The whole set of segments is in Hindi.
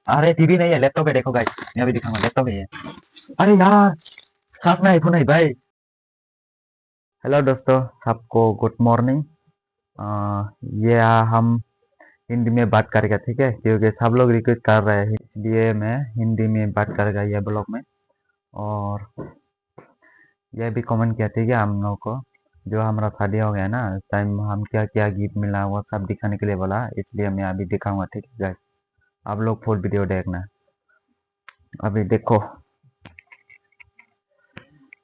अरे टीवी नहीं है, लैपटॉप है, देखो गाइस, मैं अभी दिखाऊंगा, लैपटॉप ही है। अरे यार, साथ में आईफोन है भाई। हेलो दोस्तों, सबको गुड मॉर्निंग। ये हम हिंदी में बात करेंगे, ठीक है, क्योंकि सब लोग रिक्वेस्ट कर रहे हैं, इसलिए मैं हिंदी में बात करेगा ये ब्लॉग में। और ये भी कमेंट किया, ठीक है, हम लोग को जो हमारा शादी हो गया ना, उस टाइम हम क्या क्या गिफ्ट मिला वो सब दिखाने के लिए बोला, इसलिए मैं अभी दिखाऊंगा, ठीक है गाइस। आप लोग फुल वीडियो देखना। अभी देखो,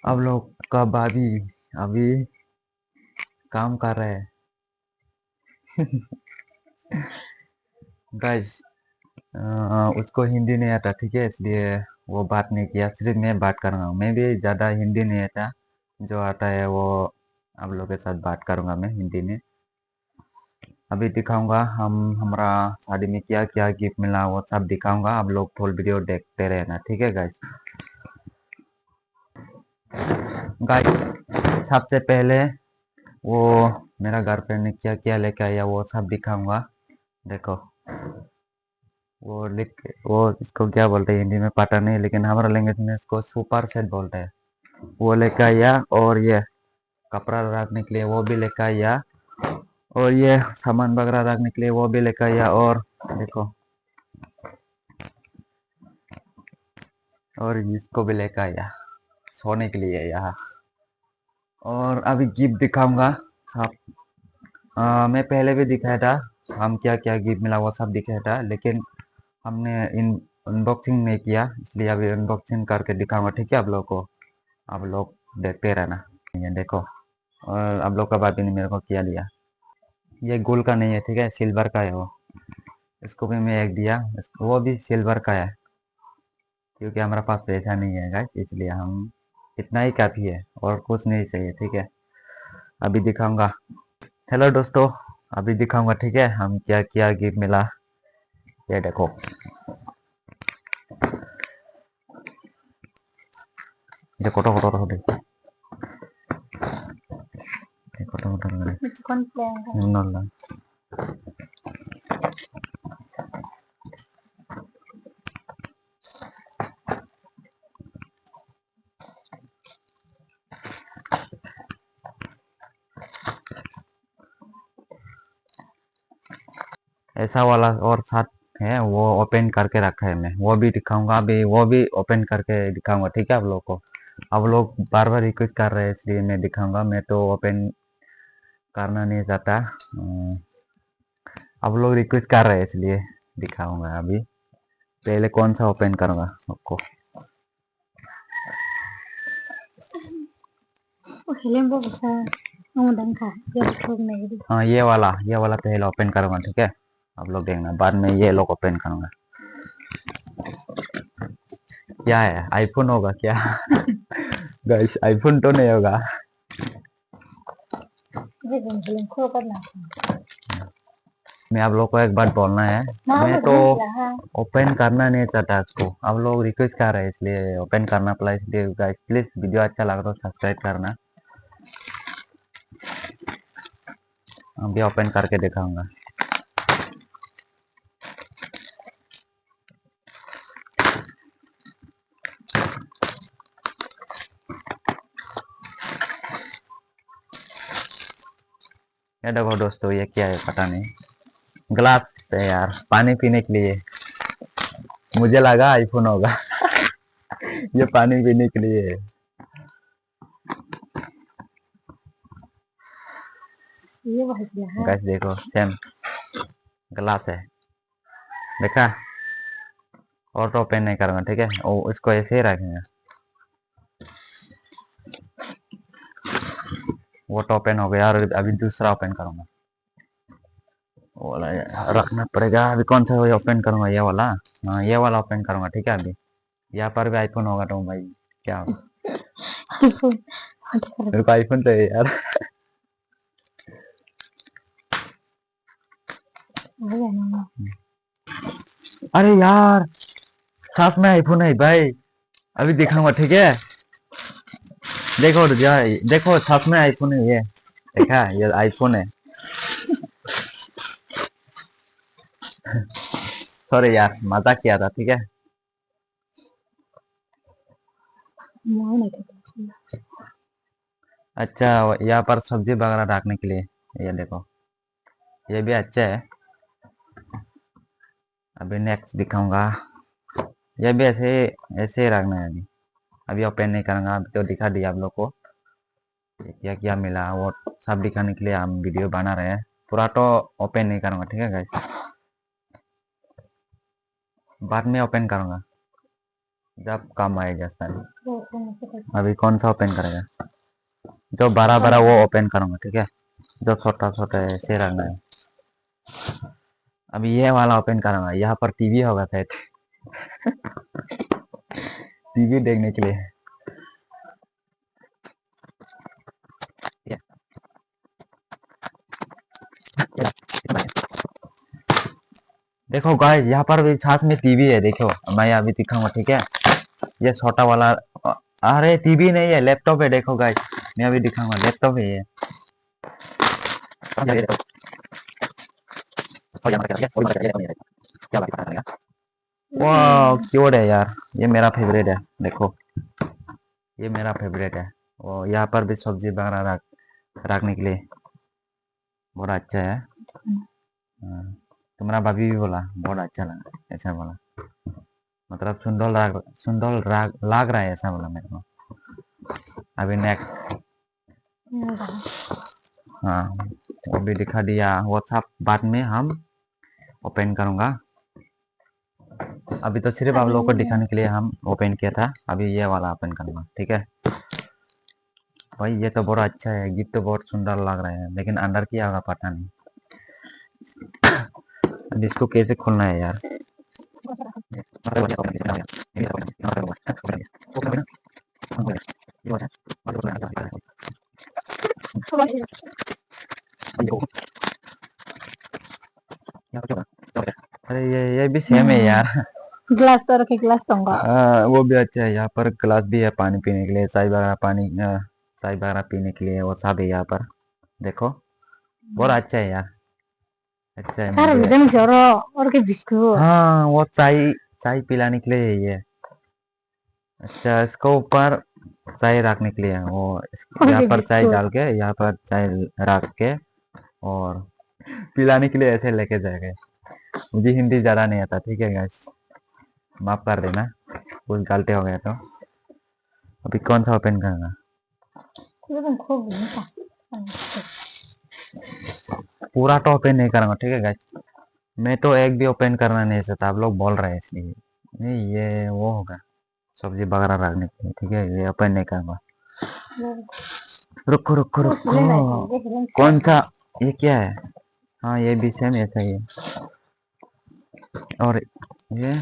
आप लोग का भाभी अभी काम कर रहे हैं गाइस। उसको हिंदी नहीं आता, ठीक है, इसलिए वो बात नहीं किया, सिर्फ मैं बात कर रहा हूँ। मैं भी ज़्यादा हिंदी नहीं आता, जो आता है वो आप लोगों के साथ बात करूँगा मैं हिंदी में। अभी दिखाऊंगा हम हमारा शादी में क्या क्या गिफ्ट मिला वो सब दिखाऊंगा, आप लोग फुल वीडियो देखते रहना, ठीक है गाइस। गाइस, सबसे पहले वो मेरा गर्लफ्रेंड ने क्या क्या लेके आया वो सब दिखाऊंगा। देखो, वो लिख वो इसको क्या बोलते हैं हिंदी में पता नहीं, लेकिन हमारा लैंग्वेज में इसको सुपर सेट बोलते हैं। वो लेकर आया, और ये कपड़ा रखने के लिए वो भी लेकर आया, और ये सामान वगैरह रखने के लिए वो भी लेकर आया। और देखो, और इसको भी लेकर आया सोने के लिए यहाँ। और अभी गिफ्ट दिखाऊंगा सब। मैं पहले भी दिखाया था, हम क्या क्या गिफ्ट मिला वो सब दिखाया था, लेकिन हमने इन अनबॉक्सिंग नहीं किया, इसलिए अभी अनबॉक्सिंग करके दिखाऊंगा, ठीक है आप लोग को। आप लोग देखते रहना। ये देखो, और आप लोग का भाभी ने मेरे को क्या लिया, ये गोल्ड का नहीं है, ठीक है, सिल्वर का है वो। इसको भी मैं एक दिया, वो भी सिल्वर का है, क्योंकि हमारा पास पैसा नहीं है गाइस, इसलिए हम इतना ही काफ़ी है, और कुछ नहीं चाहिए, ठीक है। अभी दिखाऊंगा। हेलो दोस्तों, अभी दिखाऊंगा, ठीक है, हम क्या क्या गिफ्ट मिला। ये देखो, देखो तो फोटो देखो, देखो तो फोटो ऐसा वाला और साथ है, वो ओपन करके रखा है, मैं वो भी दिखाऊंगा, अभी वो भी ओपन करके दिखाऊंगा, ठीक है आप लोग को। आप लोग बार बार रिक्वेस्ट कर रहे हैं, इसलिए मैं दिखाऊंगा, मैं तो ओपन करना नहीं चाहता। आप लोग रिक्वेस्ट कर रहे हैं, इसलिए दिखाऊंगा। अभी पहले कौन सा ओपन करूंगा आपको। हाँ, ये वाला पहले ओपन करूंगा, ठीक है, आप लोग देखना, बाद में ये लोग ओपन करूंगा। क्या है, आईफोन होगा क्या गाइस, आईफोन तो नहीं होगा। मैं आप लोग को एक बात बोलना है, मैं तो ओपन करना नहीं चाहता इसको, आप लोग रिक्वेस्ट कर रहे हैं, इसलिए ओपन करना पड़ा, इसलिए गाइस प्लीज वीडियो अच्छा लगा तो सब्सक्राइब करना। अभी ओपन करके दिखाऊंगा। ये देखो दोस्तों, ये क्या है पता नहीं, ग्लास है यार, पानी पीने के लिए। मुझे लगा आईफोन होगा ये पानी पीने के लिए है। गाइस देखो, सेम ग्लास है, देखा। और तो ओपन नहीं करूंगा, ठीक है, वो इसको ऐसे ही रखेंगे। वो तो ओपन हो गया, और अभी दूसरा ओपन करूंगा। वो वाला रखना पड़ेगा, अभी कौन सा ओपन करूंगा, ये वाला। हाँ, ये वाला ओपन करूंगा, ठीक है। अभी यहाँ पर भी आईफोन होगा तो भाई क्या होगा मेरे को आईफोन चाहिए यार अरे यार, साथ में आईफोन है भाई, अभी दिखाऊंगा, ठीक है। देखो देखो, साथ में आईफोन है, ये देखा, ये आईफोन है सॉरी यार, मजाक किया था, ठीक है। अच्छा, यहाँ पर सब्जी वगैरह रखने के लिए, ये देखो, ये भी अच्छा है। अभी नेक्स्ट दिखाऊंगा। ये भी ऐसे ऐसे ही रखना है। अभी अभी ओपन नहीं करूंगा, अभी तो दिखा दिया आप लोग को क्या क्या मिला, वो सब दिखाने के लिए हम वीडियो बना रहे हैं। पूरा तो ओपन नहीं करूंगा, ठीक है गाइस, बाद में ओपन करूंगा जब काम आएगा सर। अभी कौन सा ओपन करेगा? जो बड़ा बड़ा वो ओपन करूंगा, ठीक है। जो छोटा छोटा है ऐसे रखना है। अभी ये वाला ओपन करूंगा, यहाँ पर टीवी होगा शायद। टीवी देखने के लिए। देखो गाइस, यहाँ पर भी छाछ में टीवी है, देखो मैं अभी दिखाऊंगा, ठीक है। ये छोटा वाला, अरे टीवी नहीं है, लैपटॉप है, देखो गाइस, मैं अभी दिखाऊंगा, लैपटॉप है ये। वाह क्यूट है यार, ये मेरा फेवरेट है, देखो ये मेरा फेवरेट है। और यहाँ पर भी सब्जी वगैरह रखने के लिए बहुत अच्छा है। हाँ, तुम्हारा भाभी भी बोला बहुत अच्छा लगा, ऐसा बोला, मतलब लग रहा है, ऐसा बोला मेरे को। अभी नेक्स्ट, हाँ वो भी दिखा दिया, व्हाट्सएप बाद में हम ओपन करूंगा। अभी तो सिर्फ आप लोगों को दिखाने के लिए हम ओपन किया था, अभी ये वाला ओपन करूंगा, ठीक है। भाई ये तो बहुत अच्छा है, गिफ्ट तो बहुत सुंदर लग रहा है, लेकिन अंदर क्या होगा पता नहीं। अब इसको कैसे खोलना है यार? अरे ये भी सेम है यार। ग्लास तो रखे, ग्लास दूंगा। वो भी अच्छा है, यहाँ पर गिलास भी है पानी पीने के लिए, चाय वगैरह चाय वगैरह पीने के लिए, वो सब है यहाँ पर, देखो बहुत अच्छा है यार, अच्छा है Cara मुझे। bilang jorok, orang ke biskut. हाँ वो चाय चाय पिलाने के लिए है ये। अच्छा, इसको ऊपर चाय रखने के लिए है, वो Orang यहाँ ke पर चाय biskut. डाल के, यहाँ पर चाय रख के और पिलाने के लिए ऐसे लेके जाएगा। मुझे हिंदी ज़्यादा नहीं आता, ठीक है गाइस, माफ कर देना कुछ गलती हो गया तो। अभी कौन सा ओपन करना? Itu kan kau bisa. पूरा तो ओपन नहीं करूंगा, ठीक है गाइस, मैं तो एक भी ओपन करना नहीं चाहता, आप लोग बोल रहे हैं इसलिए। नहीं ये वो होगा सब्जी वगैरह रखने के लिए, ठीक है, ये ओपन नहीं करूंगा। रुको रुको रुको, कौन सा, ये क्या है? हाँ ये भी सेम ऐसा ही है। और ये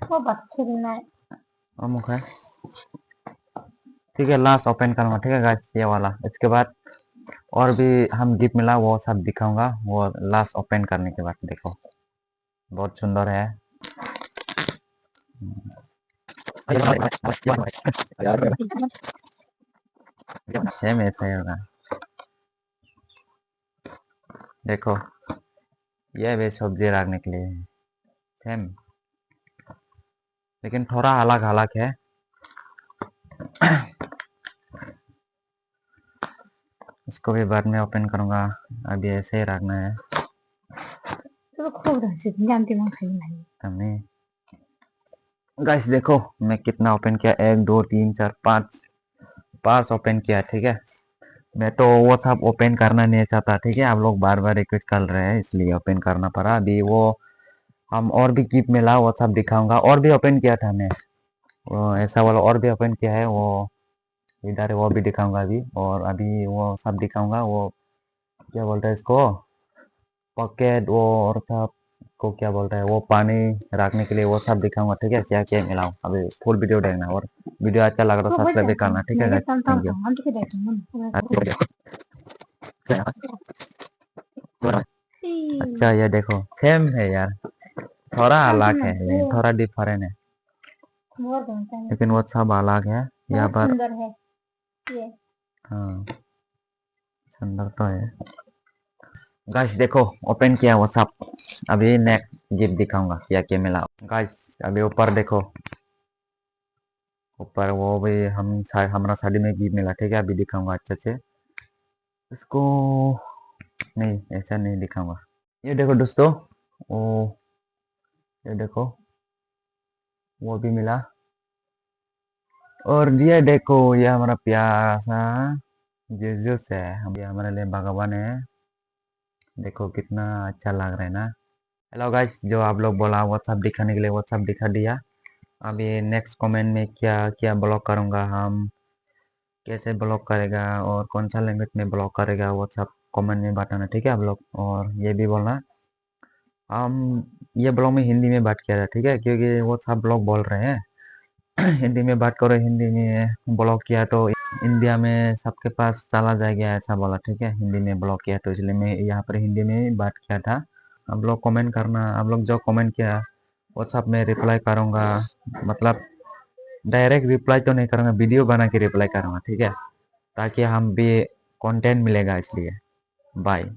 Kau baca ni. अमुक है, ठीक है, लास्ट ओपन करूंगा, ठीक है गाइस, ये वाला। इसके बाद और भी हम गिफ्ट मिला वो सब दिखाऊंगा, वो लास्ट ओपन करने के बाद, देखो बहुत सुंदर है। सेम ऐसा ही होगा, देखो ये भी सब्जी रखने के लिए है, सेम, लेकिन थोड़ा अलग अलग है। इसको भी बाद में ओपन करूंगा, अभी ऐसे ही रखना है। Itu kau dah sih, ganti mang kain lagi. हमें गाइस देखो मैं कितना ओपन किया, 1 2 3 4 5 5 ओपन किया, ठीक है। मैं तो वो सब ओपन करना नहीं चाहता, ठीक है, आप लोग बार बार रिक्वेस्ट कर रहे हैं इसलिए ओपन करना पड़ा। अभी वो हम और भी गिफ्ट मिला वो सब दिखाऊंगा, और भी ओपन किया था मैं, वो ऐसा वाला और भी ओपन किया है, वो इधर है, वो भी दिखाऊंगा अभी। और अभी वो सब दिखाऊंगा, वो क्या बोलते हैं इसको, पॉकेट, वो और सब को क्या बोलता है, वो पानी रखने के लिए, वो सब दिखाऊंगा, ठीक है, क्या क्या मिलाऊं। अभी फुल वीडियो देखना, और वीडियो अच्छा लगा तो Kau सब्सक्राइब भी baca. करना, ठीक है Nanti guys, tantang thank you. tantang tu kita tengok. अच्छा ये देखो सेम है यार, थोड़ा अलग है, लेकिन थोड़ा डिफरेंट है, More than लेकिन वो सब अलग है यहाँ बहुत पर। सुंदर है ये। हाँ सुंदर तो है, गाइस देखो ओपन किया व्हाट्सअप। अभी नेक्स्ट गिफ्ट दिखाऊंगा क्या क्या मिला। गाइस अभी ऊपर देखो, ऊपर वो भी हमारा शादी में गिफ्ट मिला, ठीक है। अभी दिखाऊंगा अच्छे से इसको। नहीं ऐसा नहीं दिखाऊंगा। ये देखो दोस्तों, ओ ये देखो वो भी मिला। और ये देखो ये हमारा प्यारा सा जीसस है, ये हमारे लिए भगवान है। देखो कितना अच्छा लग रहा है ना। हेलो गाइस, जो आप लोग बोला व्हाट्सअप दिखाने के लिए, व्हाट्सअप दिखा दिया। अभी नेक्स्ट कमेंट में क्या क्या ब्लॉक करूँगा, हम कैसे ब्लॉक करेगा और कौन सा लैंग्वेज में ब्लॉक करेगा, व्हाट्सअप कमेंट में बताना, ठीक है आप लोग। और ये भी बोलना हम ये ब्लॉग में हिंदी में बात किया था, ठीक है, क्योंकि व्हाट्सअप ब्लॉग बोल रहे हैं हिंदी में बात करो, हिंदी में ब्लॉक किया तो इंडिया में सबके पास चला जाएगा ऐसा बोला, ठीक है। हिंदी में ब्लॉक किया तो इसलिए मैं यहाँ पर हिंदी में बात किया था। आप लोग कमेंट करना, आप लोग जो कमेंट किया व्हाट्सअप में रिप्लाई करूँगा। मतलब डायरेक्ट रिप्लाई तो नहीं करूँगा, वीडियो बना के रिप्लाई करूँगा, ठीक है, ताकि हम भी कंटेंट मिलेगा इसलिए। बाय।